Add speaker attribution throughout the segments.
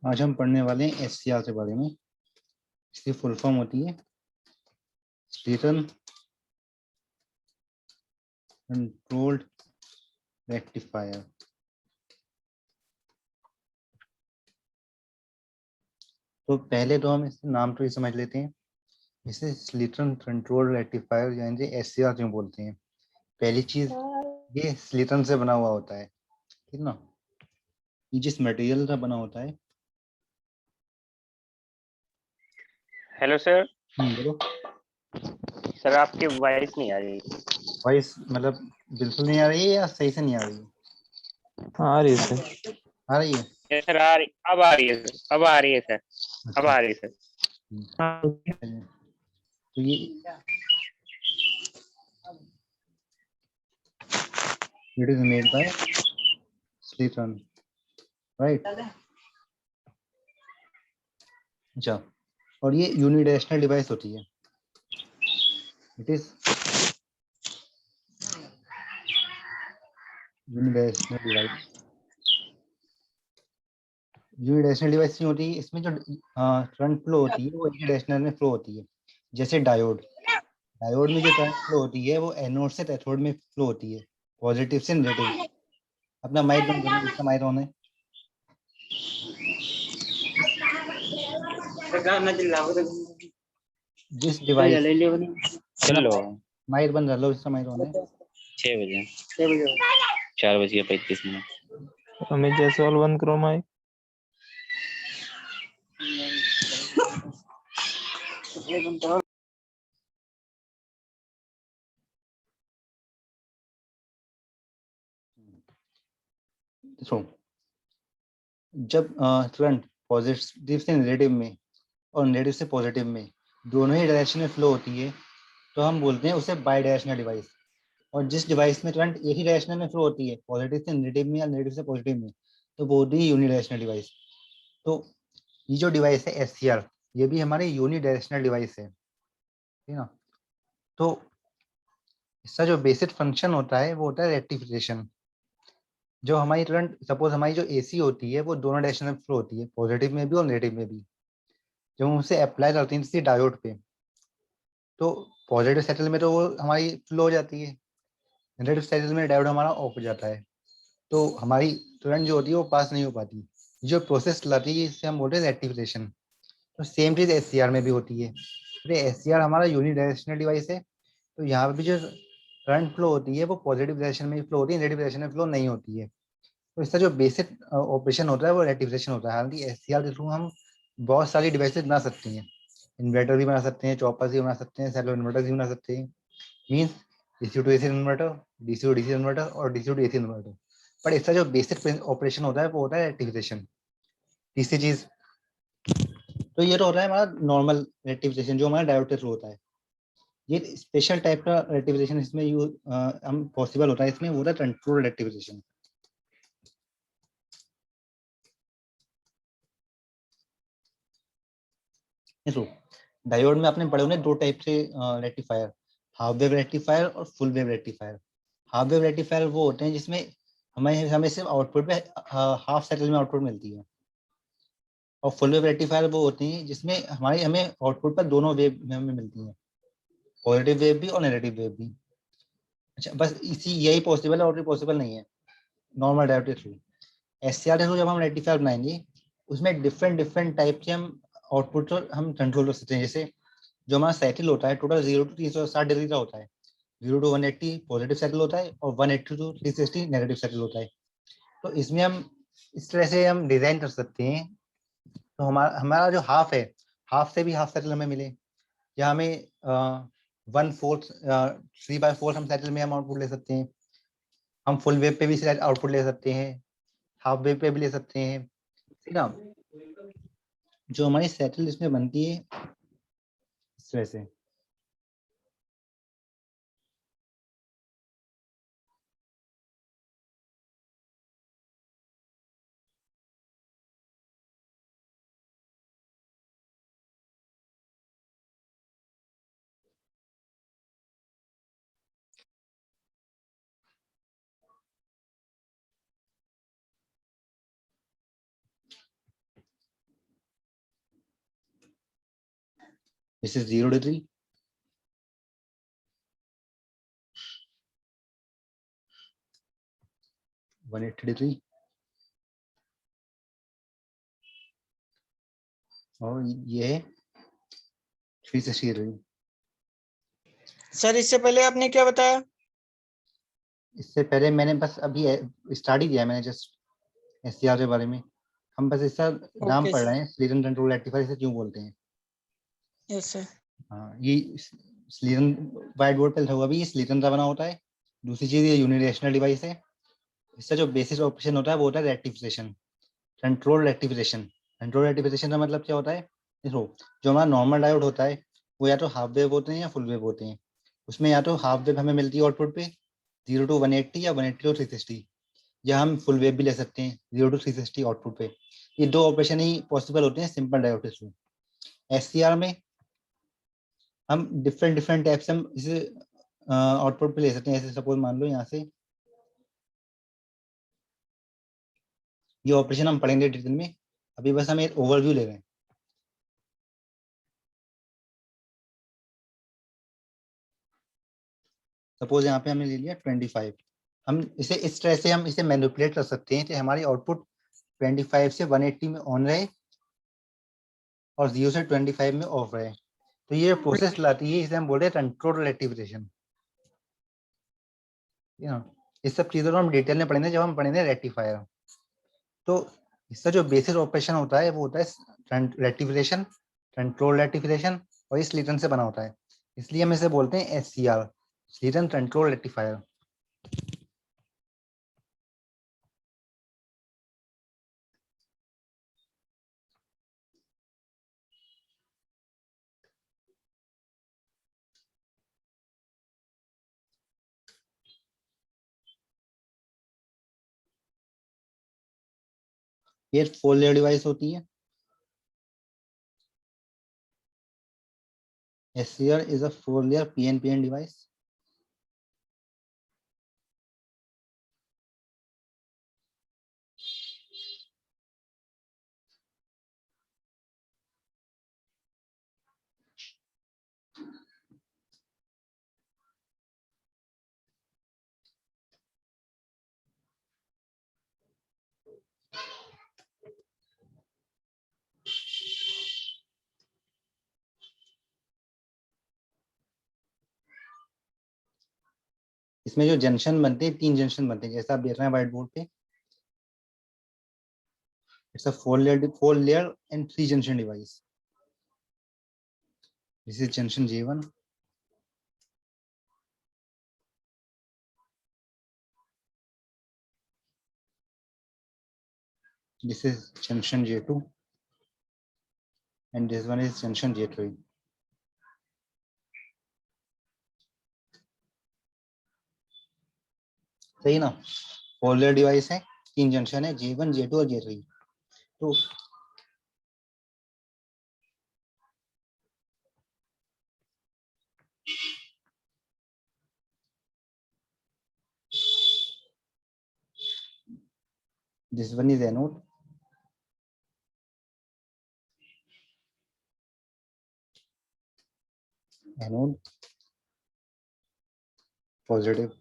Speaker 1: आज हम पढ़ने वाले हैं एससीआर के बारे में। इसकी फुल फॉर्म होती है स्टेटन कंट्रोल्ड रेक्टिफायर। तो पहले तो हम इसके नाम तो ही समझ लेते हैं। इसे स्लिटन कंट्रोल रेक्टिफायर यानी एससीआर क्यों बोलते हैं। पहली चीज, ये स्लिटन से बना हुआ होता है, ठीक ना। ये जिस मटेरियल का बना होता है।
Speaker 2: Hello sir.
Speaker 1: बोलो।
Speaker 2: सर आपकी वॉइस नहीं आ रही।
Speaker 1: वॉइस मतलब बिल्कुल नहीं आ रही है या सही से नहीं आ रही है?
Speaker 3: हाँ आ रही है सर।
Speaker 1: आ रही है।
Speaker 2: ये सर आ रही, अब आ रही है सर, अब आ रही है सर, अब
Speaker 1: अच्छा।
Speaker 2: आ रही है सर।
Speaker 1: तो ये इट इज मेड बाय स्लिटन, राइट। अच्छा, और ये यूनिडायरेक्शनल डिवाइस होती है। It is unidirectional device. Unidirectional device नहीं होती, इसमें जो करंट फ्लो होती है वो यूनिडायरेक्शनल में फ्लो होती है। जैसे डायोड, डायोड में जो करंट फ्लो होती है वो एनोड से कैथोड में फ्लो होती है, पॉजिटिव से नेगेटिव। अपना माइक बंद करना, इसका माइक ऑन है। जिस डिवाइस
Speaker 2: चलो
Speaker 1: माइक बंद कर लो, इसका माइक ऑन है।
Speaker 2: 6 बजे 4:35।
Speaker 3: अमित जायसवाल बंद करो माइक।
Speaker 1: देखो, जब करंट पॉजिटिव से नेगेटिव में और नेगेटिव से पॉजिटिव में दोनों ही डायरेक्शन में फ्लो होती है तो हम बोलते हैं उसे बाई डायरेक्शनल डिवाइस। और जिस डिवाइस में करंट एक ही डायरेक्शन में फ्लो होती है, पॉजिटिव से नेगेटिव में या नेगेटिव से पॉजिटिव में, तो वो होती है यूनिडायरेक्शनल डिवाइस। तो ये जो डिवाइस है एससीआर, ये भी हमारे यूनिडायरेक्शनल डिवाइस है, ठीक ना। तो इसका जो बेसिक फंक्शन होता है वो होता है रेक्टिफिकेशन। जो हमारी करंट, सपोज हमारी जो एसी होती है वो दोनों डायरेक्शन में फ्लो होती है, पॉजिटिव में भी और नेगेटिव में भी। जब हम उसे अप्लाई करते हैं किसी डायोड पे, तो पॉजिटिव साइकिल में तो वो हमारी फ्लो हो जाती है, नेगेटिव साइकिल में डायोड हमारा ऑफ हो जाता है, तो हमारी करंट जो होती है वो पास नहीं हो पाती। जो प्रोसेस चलाती है इससे हम बोलते हैं रेक्टिफिकेशन। तो सेम चीज़ एससीआर में भी होती है। तो एससीआर हमारा यूनिडायरेक्शनल डिवाइस है, तो यहाँ पे भी जो करंट फ्लो होती है वो पॉजिटिव डायरेक्शन में फ्लो होती है, नेगेटिव डायरेक्शन में फ्लो नहीं होती है। तो इसका जो बेसिक ऑपरेशन होता है वो रेक्टिफिकेशन होता है। हालांकि एससीआर के थ्रू हम बहुत सारी डिवाइसेस बना सकते हैं, इन्वर्टर भी बना सकते हैं, चॉपर्स भी बना सकते हैं, सेलो इन्वर्टर भी बना सकते हैं। Means DC to AC inverter, DC to DC inverter और डीसी टू एसी इन्वर्टर। पर इसका जो बेसिक ऑपरेशन होता है वो होता है रेक्टिफिकेशन। तीसरी चीज, तो ये तो होता है हमारा नॉर्मल रेक्टिफिकेशन जो हमारा डायोड के थ्रू होता है। ये स्पेशल टाइप का रेक्टिफिकेशन इसमें हम पॉसिबल होता है, इसमें वो होता है कंट्रोल रेक्टिफिकेशन। देखो, डायोड में आपने पढ़े होंगे दो टाइप से रेक्टिफायर, हाफ वेव रेक्टिफायर और full wave rectifier. Half wave rectifier वो होते हैं जिसमें हमें हमें सिर्फ आउटपुट पे हाफ साइकिल में आउटपुट मिलती है। और फुल वेव रेक्टिफायर वो होती हैं जिसमें हमें आउटपुट पर दोनों वेव हमें मिलती हैं, पॉजिटिव वेव भी और नेगेटिव वेव भी। अच्छा, बस इसी यही पॉसिबल है और पॉसिबल नहीं है नॉर्मल डायोड के थ्रू। एससीआर के थ्रू जब हम रेक्टिफायर बनाएंगे उसमें डिफरेंट डिफरेंट टाइप के हम आउटपुट हम कंट्रोल कर सकते हैं। जैसे जो हमारा साइकिल होता है टोटल 0 to 360 डिग्री का होता है। 0 to 180 पॉजिटिव साइकिल होता है और 180 to 360 नेगेटिव साइकिल होता है। तो इसमें हम इस तरह से हम डिजाइन कर सकते हैं तो हमारा हमारा जो हाफ है, हाफ से भी हाफ साइकिल हमें मिले, या हमें 1/4 3/4 हम साइकिल में हम आउटपुट ले सकते हैं। हम फुल वेव पे भी आउटपुट ले सकते हैं, हाफ वेव पे भी ले सकते हैं, ठीक ना। जो हमारी साइकिल इसमें बनती है इस तरह से। This is 0 degree. One 180 degree. और ये है 360 डिग्री।
Speaker 4: सर इससे पहले आपने क्या बताया?
Speaker 1: इससे पहले मैंने बस अभी स्टार्ट ही किया मैंने, जस्ट एससीआर के बारे में। हम बस इसका नाम
Speaker 4: Okay,
Speaker 1: पढ़
Speaker 4: sir.
Speaker 1: रहे हैं, स्लीटन कंट्रोल रेक्टिफायर इसे क्यों बोलते हैं।
Speaker 4: Yes sir.
Speaker 1: हाँ, ये स्लीटन व्हाइट बोर्ड पे लिखा हुआ भी, ये स्लीटन का बना होता है। दूसरी चीज ये यूनिडायरेक्शनल डिवाइस है। इसका जो बेसिस ऑपरेशन होता है वो होता है rectification, control rectification. Control rectification का मतलब क्या होता है, देखो जो हमारा नॉर्मल डायोड होता है वो या तो हाफ वेव होते हैं या फुल वेव होते हैं। उसमें या तो हाफ वेव हमें मिलती है आउटपुट पे 0 to 180 या 180 to 360, या हम फुल वेव भी ले सकते हैं 0 to 360 आउटपुट पे। ये दो ऑपरेशन ही पॉसिबल होते हैं सिंपल डायोड के थ्रू। एससीआर में हम डिफरेंट डिफरेंट टाइप से हम इसे आउटपुट पे ले सकते हैं। ऐसे सपोज मान लो यहाँ से ये ऑपरेशन हम पढ़ेंगे डिटेल में, अभी बस हम एक ओवरव्यू ले रहे हैं। सपोज यहाँ पे हमने ले लिया 25, हम इसे इस तरह से हम इसे मैनिपुलेट कर सकते हैं कि हमारी आउटपुट 25 से 180 में ऑन रहे और 0 से 25 में ऑफ रहे। तो ये प्रोसेस लाती है, इसे हम बोल रहे हैं कंट्रोल रेक्टिफिकेशन। इस सब चीजों को हम डिटेल में पढ़ेंगे जब हम पढ़ेंगे रेक्टिफायर। तो इसका जो बेसिस ऑपरेशन होता है वो होता है रेक्टिफिकेशन, कंट्रोल रेक्टिफिकेशन, और इस स्लीटन से बना होता है, इसलिए हम इसे बोलते हैं एससीआर, स्लीटन कंट्रोल रेक्टिफायर। ये 4 लेयर डिवाइस होती है। SCR is a 4 layer PNPN device. इसमें जो जंक्शन बनते हैं 3 जंक्शन बनते हैं, जैसा आप देख रहे हैं व्हाइट बोर्ड पे। It's a 4 layer and 3 junction device. This is junction J1. This is junction J2 and this one is junction J3. सही ना, 4 layer डिवाइस है, 3 जंक्शन है J1, J2 और J3। तो this one is anode, positive,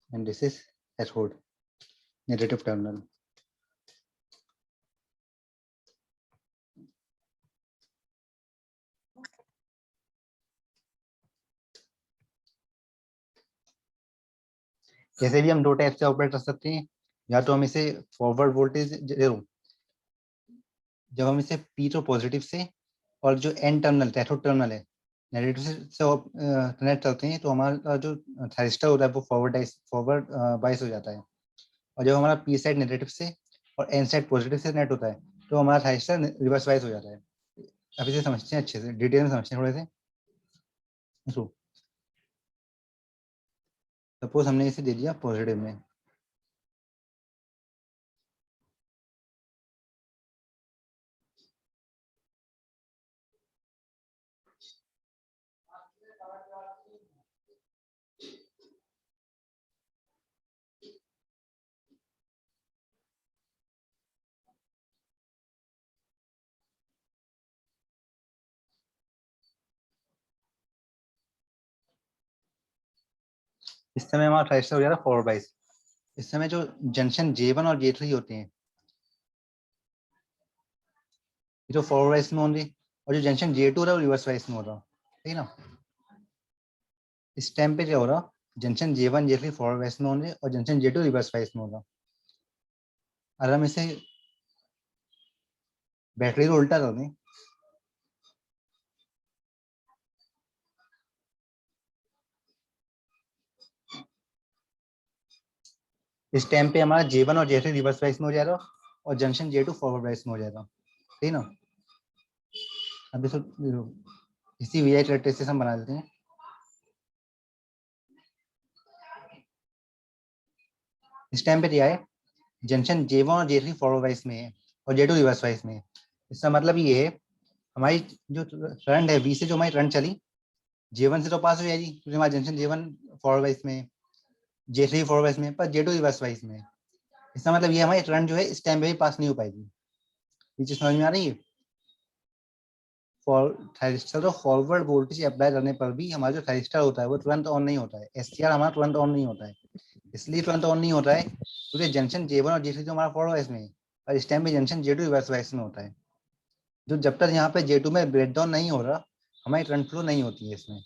Speaker 1: and this is cathode, negative terminal. जैसे भी हम दो टाइप से ऑपरेट कर सकते हैं, या तो हम इसे फॉरवर्ड वोल्टेज जब हम इसे पी तो पॉजिटिव से, और जो एन टर्मिनल कैथोड टर्मिनल है नेगेटिव से कनेक्ट करते हैं, तो हमारा जो थायरिस्टर होता है वो फॉरवर्ड बाइस हो जाता है। और जब हमारा पी साइड नेगेटिव से और एन साइड पॉजिटिव से कनेक्ट होता है तो हमारा थायरिस्टर रिवर्स बाइस हो जाता है। अब इसे समझते हैं, अच्छे से डिटेल में समझते हैं थोड़े से। सपोज हमने इसे दे दिया पॉजिटिव में, इस समय हमारा ट्रांजिस्टर हो जा रहा है फॉरवर्ड बाइस। इस समय जो जंक्शन J1 और J3 होते हैं, ये जो फॉरवर्ड बाइस में होंगे, और जो जंक्शन J2 हो रहा है वो रिवर्स बाइस में हो रहा है, ठीक है ना। इस टाइम पे क्या हो रहा, जंक्शन J1 J3 फॉरवर्ड बाइस में होंगे और जंक्शन J2 रिवर्स बाइस में होगा। अगर हम इसे बैटरी को उल्टा कर दें, इस टाइम पे हमारा J1 और J3 रिवर्स बाइस में हो जाएगा और जंक्शन J2 फॉरवर्ड बाइस में हो जाएगा, ठीक है ना। अब इसको इसी वी आई कैरेक्टरिस्टिक्स हम बना देते हैं। इस टाइम पे क्या है, जंक्शन J1 और J3 फॉरवर्ड बाइस में है और J2 रिवर्स बाइस में है। इसका मतलब ये है, हमारी जो करंट है V से जो हमारी करंट चली J1 से तो पास हो जाएगी क्योंकि हमारा जंक्शन J1 फॉरवर्ड बाइस में, J3 फॉरवर्ड बाइस में, पर J2 रिवर्स बाइस में। इसका मतलब ये हमारी करंट जो है इस टाइम पे भी पास नहीं हो पाएगी। ये चीज समझ में आ रही है। थायरिस्टर तो फॉरवर्ड वोल्टेज अप्लाई करने पर भी हमारा जो थायरिस्टर होता है वो तुरंत ऑन नहीं होता है, SCR हमारा तुरंत ऑन नहीं होता है। इसलिए तुरंत ऑन नहीं होता है क्योंकि जंक्शन J1 और J3 जो हमारा फॉरवर्ड बाइस में है और इस टाइम पे जंक्शन J2 रिवर्स बाइस में होता है। जो जब तक यहाँ पे J2 में ब्रेकडाउन नहीं हो रहा, हमारी करंट फ्लो नहीं होती है इसमें।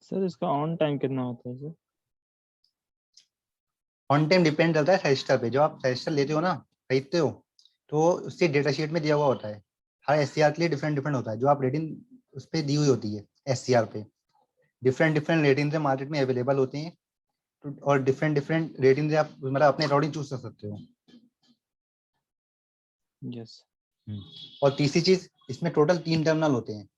Speaker 3: सर इसका ऑन टाइम कितना होता है सर?
Speaker 1: ऑन टाइम डिपेंड करता है थायरिस्टर पे। जो आप थायरिस्टर लेते हो ना, खरीदते हो, तो उससे डेटा शीट में दिया हुआ होता है। हर SCR के लिए डिफरेंट डिफरेंट होता है। जो आप रेटिंग उस पर दी हुई होती है SCR पे, डिफरेंट डिफरेंट रेटिंग से मार्केट में अवेलेबल होते हैं। और डिफरेंट डिफरेंट रेटिंग से आप मतलब अपने अकॉर्डिंग चूज कर सकते हो।
Speaker 3: यस।
Speaker 1: और तीसरी चीज, इसमें टोटल 3 टर्मिनल होते हैं।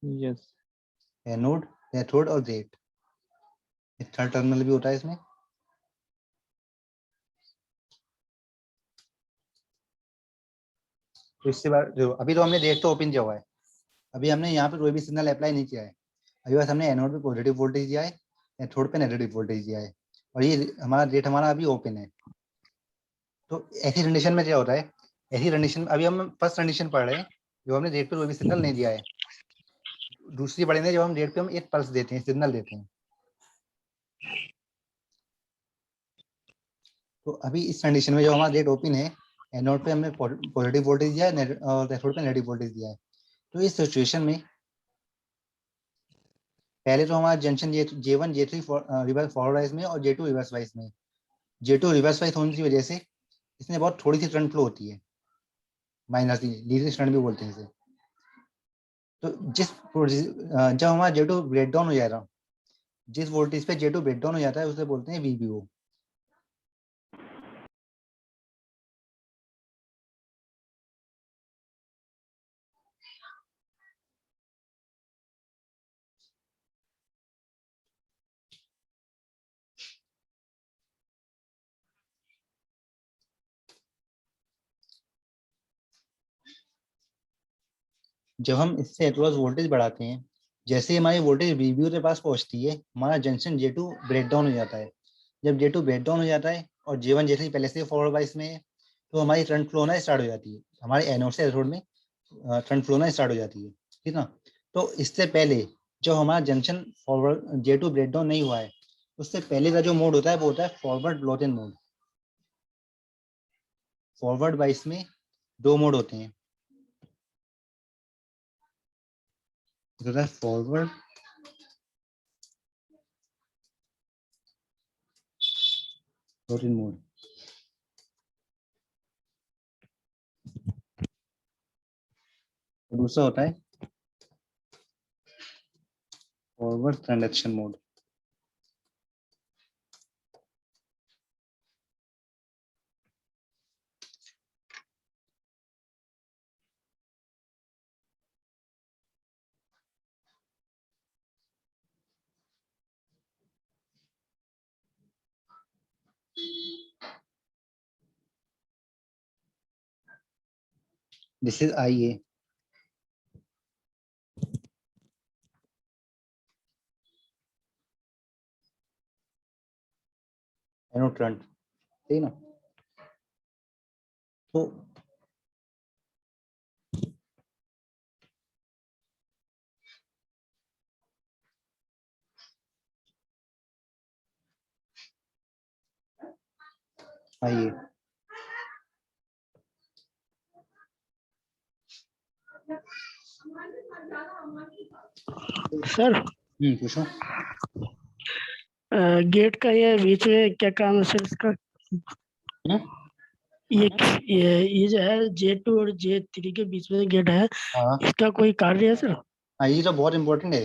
Speaker 3: यस।
Speaker 1: एनोड, कैथोड और गेट। थर्ड टर्मिनल भी होता है इसमें। तो इससे बाद जो अभी तो हमने गेट तो ओपन किया हुआ है, अभी हमने यहाँ पे कोई भी सिग्नल अप्लाई नहीं किया है। अभी बस हमने एनोड पे पॉजिटिव वोल्टेज दिया है, कैथोड पे नेगेटिव वोल्टेज दिया है, और ये हमारा गेट हमारा अभी ओपन है। तो ऐसी कंडीशन में क्या होता है, ऐसी कंडीशन अभी हम फर्स्ट कंडीशन पढ़ रहे हैं, जो हमने गेट पे कोई भी सिग्नल नहीं दिया है। दूसरी पढ़ेंगे जब हम गेट पे हम एक पल्स देते हैं, सिग्नल देते हैं। तो अभी इस कंडीशन में जो हमारा गेट ओपन है, एनोड पे हमने पॉजिटिव वोल्टेज दिया है और कैथोड पे नेगेटिव वोल्टेज दिया है। तो इस सिचुएशन में पहले तो हमारा junction J1 J3 reverse forward wise में और J2 रिवर्स वाइज में। J2 रिवर्स वाइज होने की वजह से इसमें बहुत थोड़ी सी करंट फ्लो होती है, माइनस लीडिंग करंट भी बोलते हैं इसे। तो जब हमारा J2 ब्रेकडाउन हो जाएगा, जिस वोल्टेज पे J2 ब्रेकडाउन हो जाता है उसे बोलते हैं VBO। जब हम इससे अक्रॉस वोल्टेज बढ़ाते हैं, जैसे ही हमारी वोल्टेज VBO के पास पहुंचती है, हमारा जंक्शन J2 ब्रेकडाउन हो जाता है। जब J2 ब्रेकडाउन हो जाता है और J1 J3 पहले से फॉरवर्ड वाइज में है, तो हमारी करंट फ्लो होना स्टार्ट हो जाती है। हमारे एनोड से एनोड में करंट फ्लो होना स्टार्ट हो जाती है, ठीक ना। तो इससे पहले जब हमारा जंक्शन फॉरवर्ड J2 ब्रेकडाउन नहीं हुआ है, उससे पहले का जो मोड होता है वो होता है फॉरवर्ड ब्लोटेन मोड। फॉरवर्ड वाइज में 2 मोड होते हैं, एक होता है फॉरवर्ड ब्लोटेन मोड, दूसरा होता है forward transaction mode. This is IA। Anode current, सही ना। तो आइए
Speaker 5: सर
Speaker 1: पूछो।
Speaker 5: गेट का ये बीच में क्या काम है सर इसका?
Speaker 1: हम्म?
Speaker 5: ये जो है J2 और J3 के बीच में गेट है,
Speaker 1: हाँ
Speaker 5: इसका कोई कार्य है सर?
Speaker 1: हाँ, ये तो बहुत इंपॉर्टेंट है,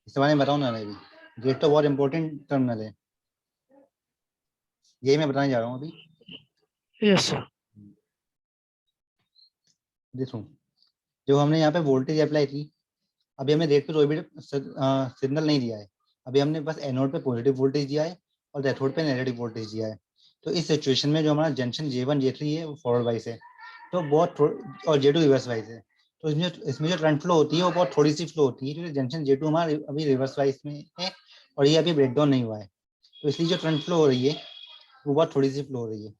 Speaker 1: इस बारे में बताऊँ ना मैं भी। गेट तो बहुत इंपॉर्टेंट टर्मिनल है, यही मैं बताने जा रहा हूँ अभी।
Speaker 5: Yes sir.
Speaker 1: देखो, जो हमने यहाँ पे वोल्टेज अप्लाई की, अभी हमने रेट पे कोई भी सिग्नल नहीं दिया है, अभी हमने बस एनोड पे पॉजिटिव वोल्टेज दिया है और कैथोड पे नेगेटिव वोल्टेज दिया है। तो इस सिचुएशन में जो हमारा जंक्शन J1 J3 है वो फॉरवर्ड वाइज है, तो बहुत और J2 रिवर्स वाइज है। तो इसमें जो करंट फ्लो होती है वो बहुत थोड़ी सी फ्लो होती है, क्योंकि जंक्शन J2 हमारा अभी रिवर्स वाइज में है और ये अभी ब्रेकडाउन नहीं हुआ है, तो इसलिए जो करंट फ्लो हो रही है वो बहुत थोड़ी सी फ्लो हो रही है।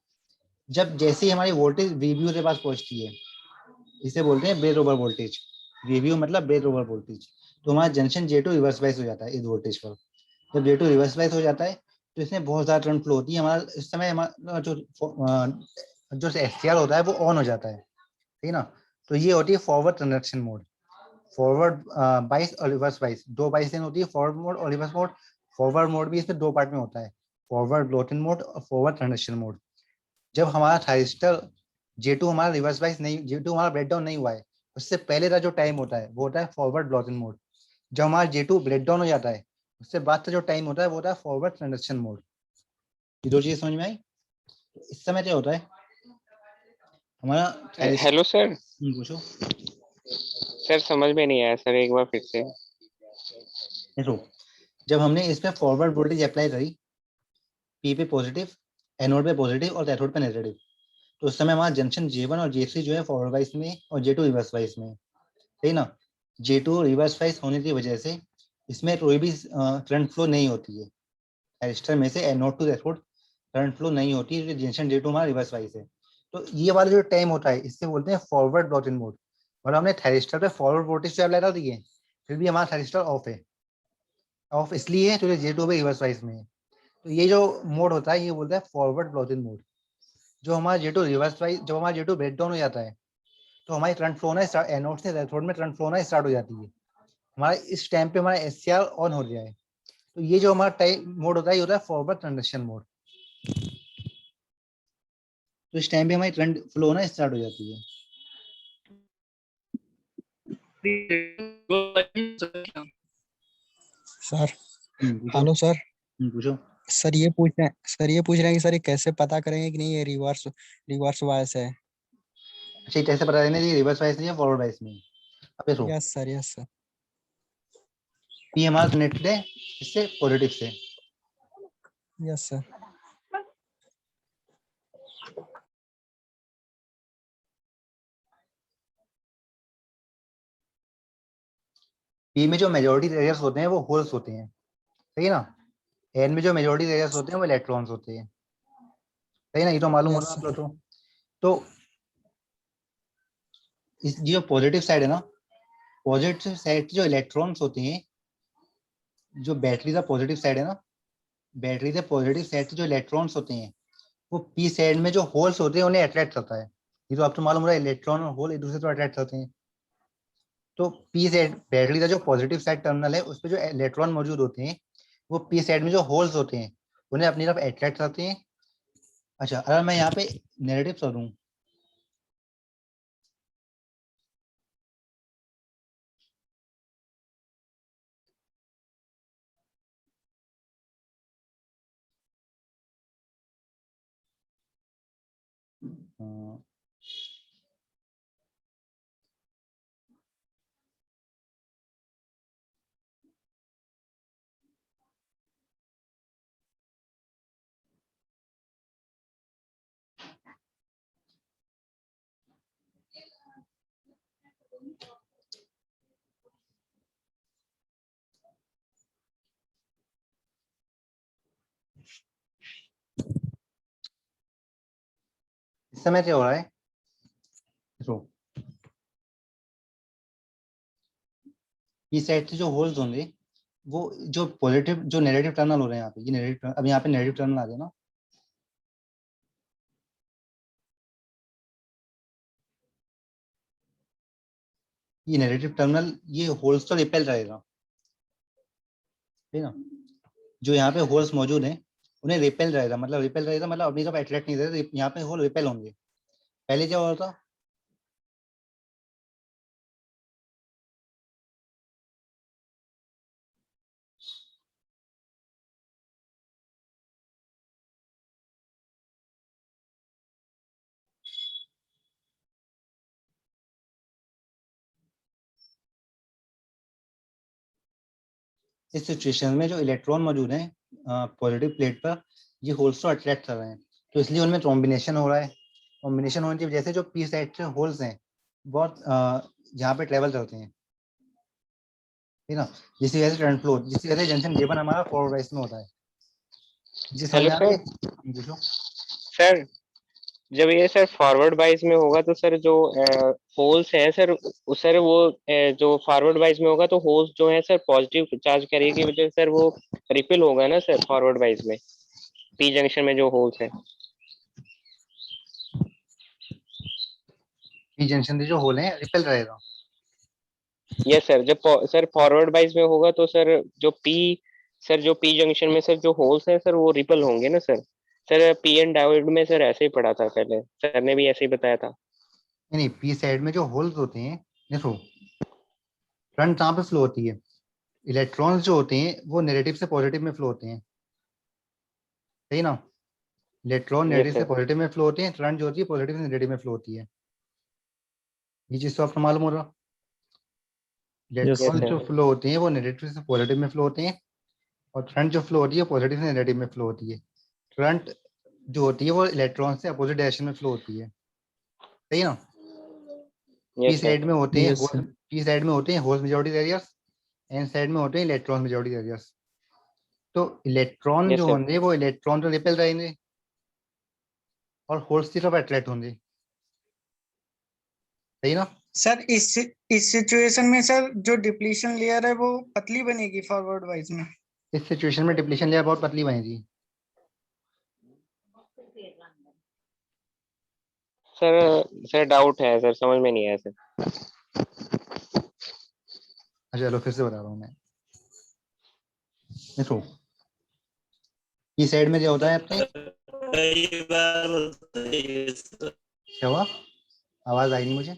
Speaker 1: जब जैसे ही हमारी वोल्टेज VBO के पास पहुंचती है, इसे बोलते हैं ब्रेक ओवर वोल्टेज। VBO मतलब ब्रेक ओवर वोल्टेज। तो हमारा जंक्शन J2 रिवर्स वाइज हो जाता है इस वोल्टेज पर। जब J2 रिवर्स वाइज हो जाता है तो इसमें बहुत ज्यादा करंट फ्लो होती है, हमारा इस समय हमारा जो SCR होता है वो ऑन हो जाता है, ठीक है ना। तो ये होती है फॉरवर्ड ट्रांजैक्शन मोड। फॉरवर्ड बाइस और रिवर्स बाइस, दो बाइस होती है, फॉरवर्ड मोड और रिवर्स मोड। फॉरवर्ड मोड भी इसमें दो पार्ट में होता है, फॉरवर्ड ब्लोटिन मोड और फॉरवर्ड ट्रांजैक्शन मोड। जब हमारा थाइरिस्टर J2 हमारा रिवर्स बाइस नहीं, J2 हमारा ब्रेकडाउन नहीं हुआ है, उससे पहले का जो टाइम होता है वो होता है फॉरवर्ड ब्लोटिन मोड। जब हमारा J2 ब्रेकडाउन हो जाता है, उससे बाद का जो टाइम होता है वो होता है फॉरवर्ड ट्रांजैक्शन मोड। ये दो चीजें समझ में आई। तो इस समय क्या होता है हमारा थाइरिस्टर।
Speaker 2: Hello sir.
Speaker 1: पूछो।
Speaker 2: सर समझ में नहीं आया सर, एक बार फिर से।
Speaker 1: देखो, जब हमने इस पे फॉरवर्ड वोल्टेज अप्लाई करी, पी पे पॉजिटिव, एनोड पे पॉजिटिव और कैथोड पे नेगेटिव, तो उस समय हमारा जंक्शन J1 और J3 जो है फॉरवर्ड वाइज में और J2 रिवर्स वाइज में, सही ना। J2 रिवर्स वाइज होने की वजह से इसमें कोई भी करंट फ्लो नहीं होती है, रजिस्टर में से anode to cathode current flow नहीं होती है, क्योंकि जंक्शन J2 हमारा रिवर्स वाइज है। तो ये वाला जो टाइम होता है इससे बोलते हैं फॉरवर्ड ब्लॉट इन मोड। मतलब हमने थायरिस्टर पे फॉरवर्ड वोल्टेज तो अप्लाई कर दी है, फिर भी हमारा थायरिस्टर ऑफ है। ऑफ इसलिए है क्योंकि J2 पे रिवर्स वाइज में है। तो ये जो मोड होता है ये बोलता है फॉरवर्ड ब्लॉट इन मोड। जो हमारा J2 रिवर्स वाइज, जब हमारा J2 ब्रेकडाउन हो जाता है तो हमारी करंट फ्लो ना एनोड से कैथोड में करंट फ्लो ना स्टार्ट हो जाती है। हमारा इस टाइम पे हमारा SCR ऑन हो गया है। तो ये जो हमारा टाइम मोड होता है ये होता है फॉरवर्ड ट्रांजैक्शन मोड। तो इस टाइम पे हमारी करंट फ्लो ना स्टार्ट हो जाती है।
Speaker 6: सर
Speaker 1: पूछो।
Speaker 6: Hello sir.
Speaker 1: पूछो।
Speaker 6: सर ये पूछ रहे हैं कि सर ये कैसे पता करेंगे कि नहीं ये रिवर्स रिवर्स वायस है?
Speaker 1: अच्छा, कैसे पता लगना चाहिए रिवर्स वाइज नहीं है फॉरवर्ड वाइज में? अब देखो,
Speaker 6: yes sir, yes sir.
Speaker 1: P हमारा कनेक्टेड है इससे पॉजिटिव से,
Speaker 6: यस सर।
Speaker 1: पी में जो मेजोरिटी रेडियस होते हैं वो होल्स होते हैं, सही है ना। एन में जो मेजोरिटी रेडियस होते हैं वो इलेक्ट्रॉन्स होते हैं, सही ना। ये तो मालूम होता
Speaker 6: यस
Speaker 1: है आप
Speaker 6: सर।
Speaker 1: लोग को। तो इस जो पॉजिटिव साइड है ना, पॉजिटिव साइड जो इलेक्ट्रॉन्स होते हैं, जो बैटरी का पॉजिटिव साइड है ना, बैटरी के पॉजिटिव साइड जो इलेक्ट्रॉन्स होते हैं वो पी साइड में जो होल्स होते हैं उन्हें अट्रैक्ट करता है। ये तो आपको मालूम हो रहा है, इलेक्ट्रॉन और होल एक दूसरे को अट्रैक्ट करते हैं। तो पी साइड बैटरी का जो पॉजिटिव साइड टर्मिनल है उस पर जो इलेक्ट्रॉन मौजूद होते हैं वो पी साइड में जो होल्स होते हैं उन्हें अपनी तरफ अट्रैक्ट करते हैं। अच्छा, अगर मैं यहाँ पे नेगेटिव करूँ, समय क्या हो रहा है, देखो पी साइड से जो होल्स होंगे वो जो पॉजिटिव जो नेगेटिव टर्मिनल हो रहे हैं यहाँ पे, ये नेगेटिव, अब यहाँ पे नेगेटिव टर्मिनल आ गया ना, ये नेगेटिव टर्मिनल ये होल्स तो रिपेल रहेगा, ठीक है ना। जो यहाँ पे होल्स मौजूद हैं उन्हें रिपेल रहेगा, मतलब रिपेल रहेगा मतलब अपनी तरफ अट्रैक्ट नहीं रहेगा, यहाँ पे होल रिपेल होंगे। पहले क्या हो रहा था, इस सिचुएशन में जो इलेक्ट्रॉन मौजूद हैं पॉजिटिव प्लेट पर, ये होल्स को अट्रैक्ट कर रहे हैं, तो इसलिए उनमें कॉम्बिनेशन हो रहा है। कॉम्बिनेशन होने की वजह से जो पी साइड से होल्स हैं बहुत यहाँ पे ट्रेवल करते हैं, ठीक है ना, जिसकी वजह से करंट फ्लो, जिसकी वजह से जंक्शन J1 हमारा फॉरवर्ड वाइज में होता है। जी समझ
Speaker 2: हेलो
Speaker 1: में आ रहा है?
Speaker 2: सर।
Speaker 1: पूछो।
Speaker 2: सर जब ये सर फॉरवर्ड वाइज में होगा तो सर जो होल्स हैं सर, उस सर वो जो फॉरवर्ड वाइज में होगा तो होल्स जो है सर पॉजिटिव चार्ज कैरियर की वजह से सर वो रिपेल होगा ना सर फॉरवर्ड वाइज में, पी जंक्शन में जो होल्स है।
Speaker 1: पी जंक्शन से जो होल है रिपेल रहेगा।
Speaker 2: यस सर, जब सर फॉरवर्ड वाइज में होगा तो सर जो पी जंक्शन में सर जो होल्स हैं सर वो रिपल होंगे ना sir. Sir P N diode में सर ऐसे ही पढ़ा था पहले, सर ने भी ऐसे ही बताया था।
Speaker 1: नहीं, पी साइड में जो होल्स होते हैं, देखो करंट कहाँ पे फ्लो होती है, इलेक्ट्रॉन्स जो होते हैं वो नेगेटिव से पॉजिटिव में फ्लो होते हैं, सही ना। इलेक्ट्रॉन
Speaker 2: यस
Speaker 1: नेगेटिव से
Speaker 2: सर।
Speaker 1: पॉजिटिव में फ्लो होते हैं, करंट जो होती है पॉजिटिव से नेगेटिव में फ्लो होती है। ये चीज तो आपको मालूम हो रहा,
Speaker 3: यस
Speaker 2: यस
Speaker 1: इलेक्ट्रॉन
Speaker 3: सर।
Speaker 1: जो
Speaker 2: सर।
Speaker 1: फ्लो होते हैं वो नेगेटिव से पॉजिटिव में फ्लो होते हैं, और करंट जो फ्लो होती है पॉजिटिव से नेगेटिव में फ्लो होती है। करंट जो होती है वो इलेक्ट्रॉन से अपोजिट डायरेक्शन में फ्लो होती है, सही ना। P
Speaker 2: yes sir.
Speaker 1: साइड में होते हैं
Speaker 3: yes
Speaker 1: hole,
Speaker 3: sir.
Speaker 1: P side में होते हैं holes majority areas, N side में होते हैं इलेक्ट्रॉन मेजॉरिटी एरियाज। तो इलेक्ट्रॉन
Speaker 2: यस
Speaker 1: जो
Speaker 2: सर।
Speaker 1: होंगे वो इलेक्ट्रॉन तो रिपेल रहेंगे और होल्स की तरफ अट्रैक्ट होंगे, सही ना।
Speaker 4: सर इस सिचुएशन में सर जो डिप्लीशन लेयर है वो पतली बनेगी फॉरवर्ड वाइज में।
Speaker 1: इस सिचुएशन में डिप्लीशन लेयर बहुत पतली बनेगी।
Speaker 2: सर सर डाउट है सर, समझ में नहीं आया सर।
Speaker 1: अच्छा चलो फिर से बता रहा हूँ मैं, देखो पी साइड में क्या होता है अपने, क्या हुआ, आवाज आई नहीं मुझे,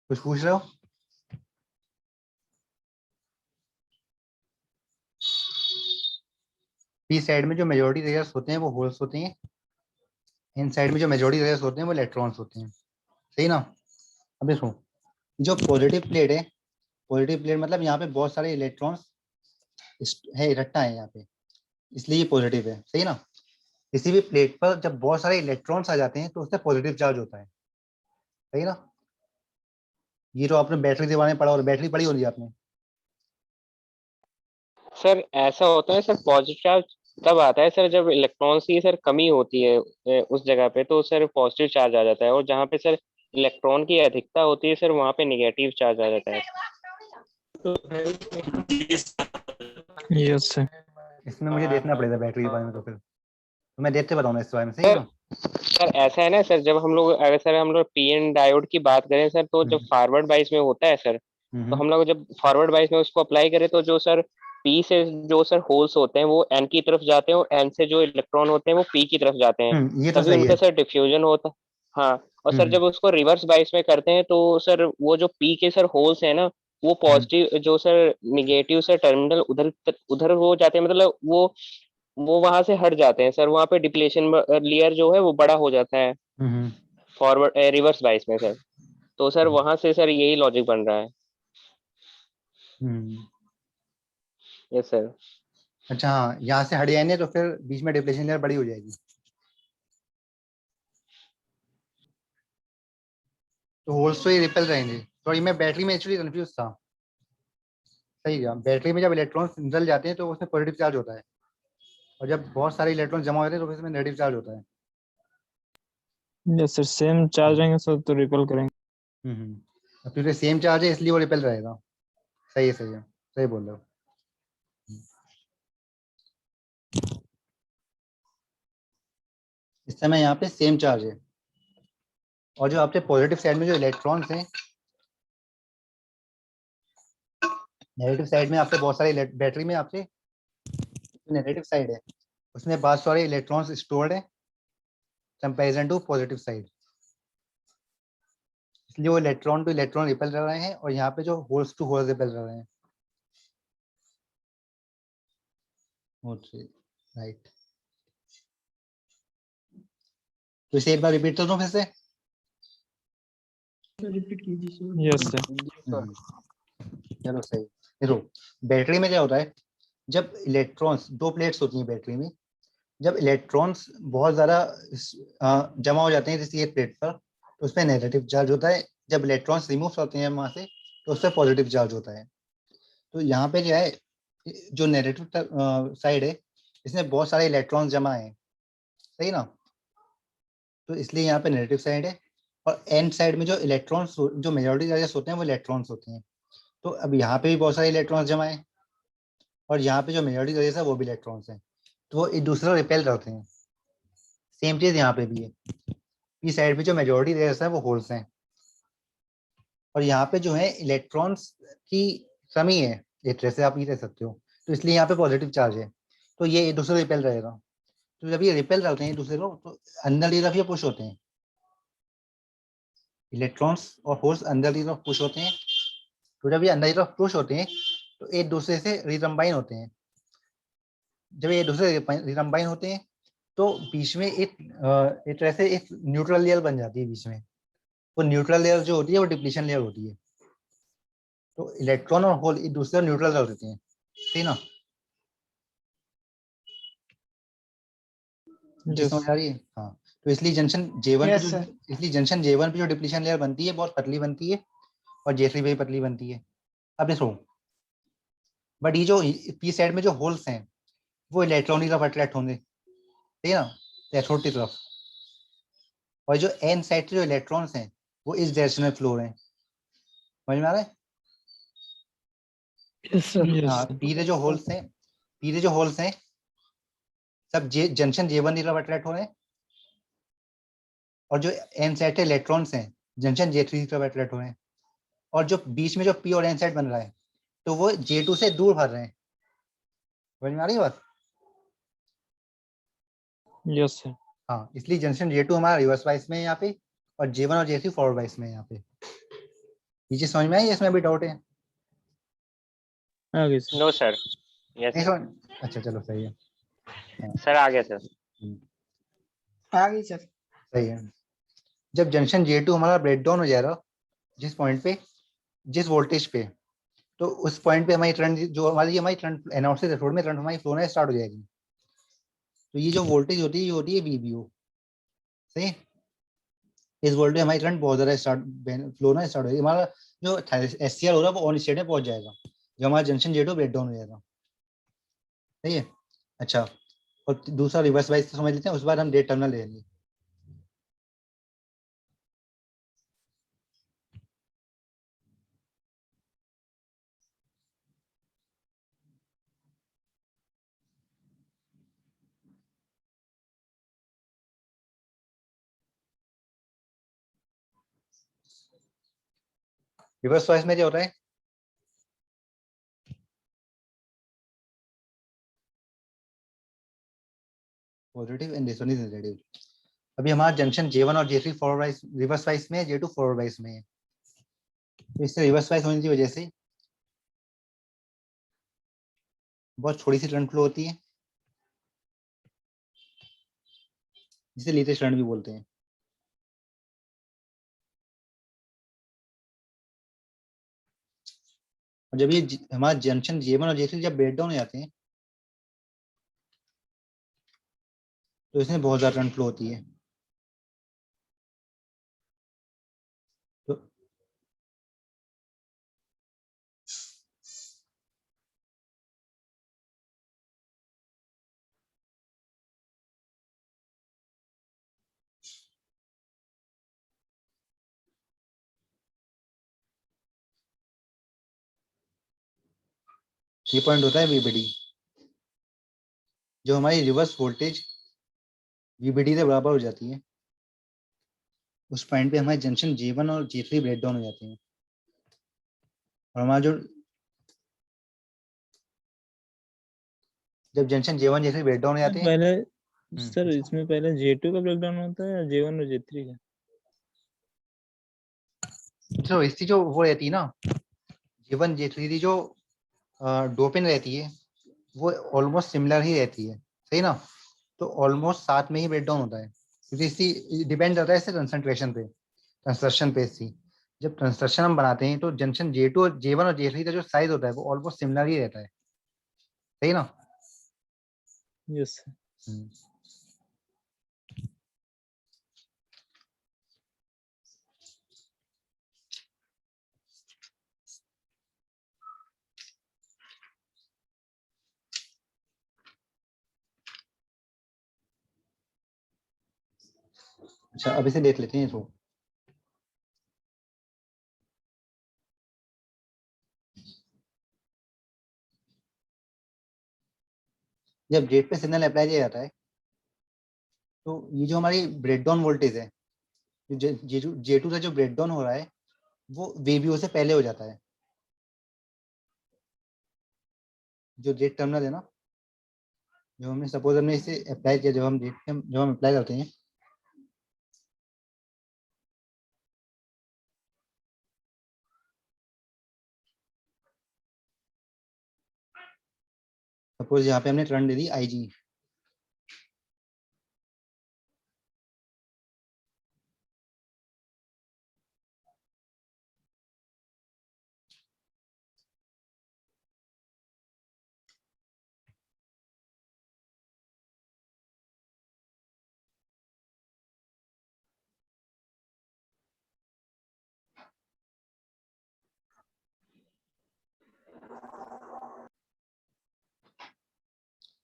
Speaker 1: कुछ पूछ रहे हो। पी साइड में जो मेजॉरिटी एरियाज होते हैं वो होल्स होते हैं, इन साइड में जो मेजॉरिटी एरियाज होते हैं वो इलेक्ट्रॉन्स होते हैं, सही ना। अब देखो जो पॉजिटिव प्लेट है, पॉजिटिव प्लेट मतलब यहाँ पे बहुत सारे इलेक्ट्रॉन्स है, इकट्ठा है यहाँ पे, इसलिए ये पॉजिटिव है, सही ना। किसी भी प्लेट पर जब बहुत सारे इलेक्ट्रॉन्स आ जाते हैं तो उससे पॉजिटिव चार्ज होता है, सही ना। ये तो आपने बैटरी के बारे में पढ़ा, और बैटरी पढ़ी होगी आपने।
Speaker 2: सर ऐसा होता है सर, पॉजिटिव चार्ज तब आता है सर जब इलेक्ट्रॉन्स की सर कमी होती है उस जगह पे, तो सर पॉजिटिव चार्ज आ जाता है, और जहाँ पे सर इलेक्ट्रॉन की अधिकता होती है सर वहाँ पे निगेटिव चार्ज आ जाता है।
Speaker 3: Yes sir.
Speaker 1: इसमें मुझे देखना पड़ेगा बैटरी के बारे में, तो मैं देखते बताऊंगा इस बारे में, सही
Speaker 2: सर
Speaker 1: ना।
Speaker 2: सर ऐसा है ना सर, जब हम लोग अगर सर हम लोग पी एन डायोड की बात करें सर, तो जब फॉरवर्ड बाइस में होता है सर, तो
Speaker 1: हम्म
Speaker 2: हम लोग जब फॉरवर्ड वाइज में उसको अप्लाई करें तो जो सर पी से जो सर होल्स होते हैं वो एन की तरफ जाते हैं, और एन से जो इलेक्ट्रॉन होते हैं वो पी की तरफ जाते हैं,
Speaker 1: ये तो
Speaker 2: तभी
Speaker 1: सही
Speaker 2: उनका
Speaker 1: है।
Speaker 2: सर डिफ्यूजन होता है। हाँ, और सर
Speaker 1: हम्म
Speaker 2: जब उसको रिवर्स बाइस में करते हैं तो सर वो जो पी के सर होल्स है ना, वो
Speaker 1: हम्म
Speaker 2: पॉजिटिव जो सर निगेटिव सर टर्मिनल उधर उधर हो जाते हैं, मतलब वो वहां से हट जाते हैं सर, वहां पे डिप्लेशन लेयर जो है वो बड़ा हो जाता है
Speaker 1: हम्म
Speaker 2: फॉरवर्ड रिवर्स बाइस में सर। तो सर वहां से सर यही लॉजिक बन रहा है।
Speaker 1: हम्म।
Speaker 2: Yes sir.
Speaker 1: अच्छा हाँ, यहाँ से हट जाएंगे तो फिर बीच में डिप्लेशन लेयर बड़ी हो जाएगी, तो होल्स तो ये रिपेल रहेंगे। सॉरी मैं बैटरी में एक्चुअली कंफ्यूज था, सही है। बैटरी में जब इलेक्ट्रॉन्स निकल जाते हैं तो उसमें पॉजिटिव चार्ज होता है, और जब बहुत सारे इलेक्ट्रॉन जमा होते हैं तो इसमें नेगेटिव चार्ज होता है।
Speaker 3: यस सर, सेम चार्ज रहेंगे सर तो रिपेल करेंगे।
Speaker 1: अब क्योंकि सेम चार्ज है इसलिए वो रिपेल रहेगा। सही है, सही है, सही बोल रहे हो। इस समय यहाँ पे सेम चार्ज है और जो आपके पॉजिटिव साइड में जो इलेक्ट्रॉन्स हैं, नेगेटिव साइड में आपके बहुत सारे बैटरी में आपके नेगेटिव साइड है उसमें बहुत सारे इलेक्ट्रॉन्स स्टोर्ड है कंपैरिजन टू पॉजिटिव साइड, इसलिए वो इलेक्ट्रॉन टू इलेक्ट्रॉन रिपेल कर रहे हैं और यहाँ पे जो होल्स टू होल्स रिपेल कर रहे हैं। राइट, तो इसे एक बार रिपीट कर दूं फिर से।
Speaker 5: रिपीट कीजिए सर।
Speaker 3: Yes sir.
Speaker 1: चलो सही। देखो बैटरी में क्या होता है, जब इलेक्ट्रॉन्स, दो प्लेट्स होती हैं बैटरी में, जब इलेक्ट्रॉन्स बहुत ज्यादा जमा हो जाते हैं किसी एक प्लेट पर तो उसमें नेगेटिव चार्ज होता है, जब इलेक्ट्रॉन्स रिमूव होते हैं वहां से तो उससे पॉजिटिव चार्ज होता है। तो यहाँ पे क्या है, जो नेगेटिव साइड है इसमें बहुत सारे इलेक्ट्रॉन्स जमा है, सही ना, तो इसलिए यहाँ पे नेगेटिव साइड है। और एंड साइड में जो इलेक्ट्रॉन्स, जो मेजॉरिटी चार्जेस होते हैं वो इलेक्ट्रॉन्स होते हैं। तो अब यहाँ पे भी बहुत सारे इलेक्ट्रॉन्स जमा है और यहाँ पे जो मेजॉरिटी चार्जेस है वो भी इलेक्ट्रॉन्स हैं, तो वो एक दूसरे को रिपेल करते हैं। सेम चीज यहाँ पे भी है, पी साइड पे जो मेजॉरिटी चार्जेस है वो होल्स हैं और यहाँ पे जो है इलेक्ट्रॉन्स की कमी है, एक तरह से आप ये कह सकते हो, तो इसलिए यहाँ पे पॉजिटिव चार्ज है, तो ये एक दूसरे को रिपेल रहेगा। तो जब ये रिपेल करते हैं एक दूसरे को तो अंदर की तरफ ये पुश होते हैं, इलेक्ट्रॉन्स और होल्स अंदर की तरफ पुश होते हैं। तो जब ये अंदर की तरफ पुश होते हैं तो एक दूसरे से रिकम्बाइन होते हैं। जब ये एक दूसरे से रिकम्बाइन होते हैं तो बीच में एक तरह से एक न्यूट्रल लेयर बन जाती है बीच में। वो न्यूट्रल लेयर जो होती है वो डिप्लीशन लेयर होती है। तो इलेक्ट्रॉन और होल एक दूसरे को न्यूट्रल कर देते हैं, ठीक ना। जी
Speaker 3: यस।
Speaker 1: समझ आ रही है, हाँ। तो इसलिए जंक्शन J1 पे
Speaker 4: यस
Speaker 1: जो,
Speaker 4: सर।
Speaker 1: इसलिए जंक्शन J1 पे जो डिप्लीशन लेयर बनती है बहुत पतली बनती है और J3 पे भी पतली बनती है। अब देखो, बट ये जो पी साइड में जो होल्स हैं वो इलेक्ट्रॉन की तरफ अट्रैक्ट होंगे, ठीक है ना, कैथोड की तरफ। और जो एन साइड के जो इलेक्ट्रॉन्स हैं वो इस डायरेक्शन में फ्लो हो रहे हैं, समझ में आ रहा है।
Speaker 5: Yes sir.
Speaker 3: यस
Speaker 1: हाँ,
Speaker 3: सर।
Speaker 1: पीले जो होल्स हैं, पीले जो होल्स हैं सब जंक्शन J1 की तरफ अट्रैक्ट हो रहे हैं और जो एन साइड के इलेक्ट्रॉन्स हैं जंक्शन J3 की तरफ अट्रैक्ट हो रहे हैं। और जो बीच में जो पी और एन साइड बन रहा है तो वो J2 से दूर भाग रहे हैं, समझ में आ रही है बात।
Speaker 3: Yes sir.
Speaker 1: हाँ, इसलिए जंक्शन J2 हमारा रिवर्स वाइस में है यहाँ पे और J1 और J3 फॉरवर्ड वाइस में है यहाँ पे। ये चीज समझ में आई, इसमें अभी डाउट है?
Speaker 3: आगे सर।
Speaker 2: No sir. यस
Speaker 1: नहीं
Speaker 2: सर।
Speaker 1: समझ, अच्छा चलो सही है।
Speaker 2: सर आ गया सर।
Speaker 4: आ गई सर।
Speaker 1: सही है। जब जंक्शन J2 हमारा ब्रेक डाउन हो जाएगा जिस पॉइंट पे, जिस वोल्टेज पे, तो उस पॉइंट पे हमारी करंट, जो हमारी करंट एनोड से कैथोड में करंट हमारी फ्लो होना स्टार्ट हो जाएगी। तो ये जो वोल्टेज होती है ये होती है VBO, सही। इस वोल्टेज हमारी करंट बहुत ज्यादा स्टार्ट फ्लो होना स्टार्ट हो जाएगी, हमारा जो SCR हो रहा है वो ऑन स्टेट में पहुंच जाएगा जब हमारा जंक्शन J2 ब्रेक डाउन हो जाएगा, सही है। अच्छा, और दूसरा रिवर्स वाइज समझ लेते हैं, उस बार हम डेट टर्मिनल ले लेंगे। रिवर्स वाइज में क्या होता है, positive and this one is negative. अभी हमारा जंक्शन J1 और J3 forward wise reverse wise में है, J2 फॉरवर्ड वाइज में है। तो इससे रिवर्स वाइज होने की वजह से बहुत थोड़ी सी करंट फ्लो होती है जिसे लीकेज करंट भी बोलते हैं। और जब ये हमारा जंक्शन J1 और J3 जब ब्रेक डाउन हो जाते हैं तो इसमें बहुत ज्यादा करंट फ्लो होती है। तो ये पॉइंट होता है वीबीडी, जो हमारी रिवर्स वोल्टेज वीबीडी से बराबर हो जाती है। उस पॉइंट पे हमारे जंक्शन J1 और J3 ब्रेक डाउन हो जाते हैं, और हमारा जो जब junction J1 J3 break down हो जाते हैं,
Speaker 3: पहले सर इसमें पहले J2 का ब्रेकडाउन होता है या J1 और J3 का?
Speaker 1: तो इसकी जो वो रहती है ना J1 J3 की जो डोपिन रहती है वो ऑलमोस्ट सिमिलर ही रहती है, सही ना। तो ऑलमोस्ट साथ में ही ब्रेक डाउन होता है, क्योंकि इसकी डिपेंड करता है इससे कंसंट्रेशन पे, कंस्ट्रक्शन पे इसकी। जब कंस्ट्रक्शन हम बनाते हैं तो जंक्शन J2 और J1 और J3 का जो साइज होता है वो ऑलमोस्ट सिमिलर ही रहता है, सही ना।
Speaker 3: यस
Speaker 1: अच्छा, अब इसे देख लेते हैं इसको। जब गेट पे सिग्नल अप्लाई किया जाता है तो ये जो हमारी ब्रेकडाउन वोल्टेज है, J2 से जो ब्रेकडाउन हो रहा है वो VBO से पहले हो जाता है। जो गेट टर्मिनल है ना, जो हमने सपोज हमने इसे अप्लाई किया, जब हम अप्लाई करते हैं सपोज यहाँ पे हमने करंट दे दी IG,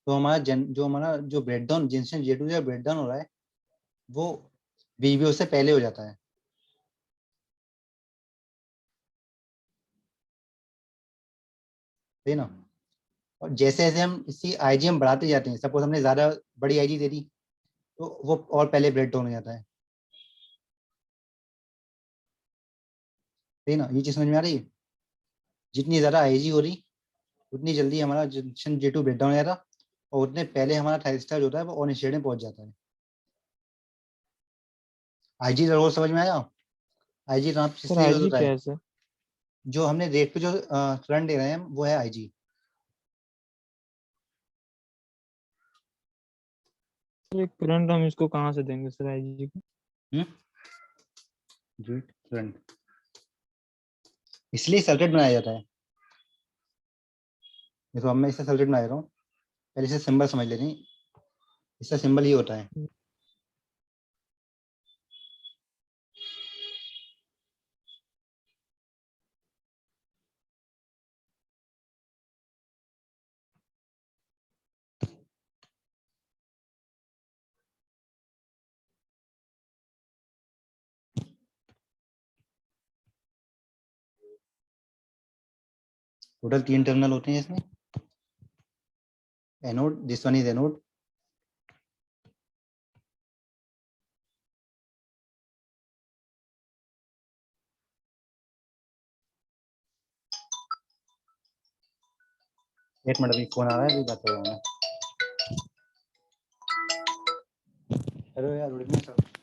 Speaker 1: तो हमारा जो ब्रेकडाउन जंक्शन J2 से ब्रेकडाउन हो रहा है वो VBO से पहले हो जाता है, सही ना। और जैसे जैसे हम इसकी IG हम बढ़ाते जाते हैं, सपोज हमने ज्यादा बड़ी IG दे दी तो वो और पहले ब्रेकडाउन हो जाता है, सही ना। ये चीज समझ में आ रही है। जितनी ज्यादा IG हो रही उतनी जल्दी हमारा जंक्शन J2 ब्रेकडाउन हो जाता, और उतने पहले हमारा थायरिस्टर जो होता है वो ऑन स्टेट में पहुंच जाता है। IG जरूर समझ में आया। IG ट्रांस
Speaker 3: सर
Speaker 1: इसलिए यूज
Speaker 3: IG
Speaker 1: होता
Speaker 3: क्या
Speaker 1: है,
Speaker 3: है सर?
Speaker 1: जो हमने रेट पे जो करंट दे रहे हैं वो है IG।
Speaker 3: सर करंट हम इसको कहाँ से देंगे सर IG को?
Speaker 1: रेट करंट इसलिए सर्किट बनाया जाता है। देखो अब मैं इससे सर्किट बना रहा हूँ, पहले इसे सिंबल समझ लेते हैं। इसका सिंबल ये होता है, टोटल 3 टर्मिनल होते हैं इसमें। Anode, this one is anode, एक मिनट अभी फोन आ रहा है, अभी बात कर रहा हूँ मैं। हेलो यार, गुड इवनिंग सर।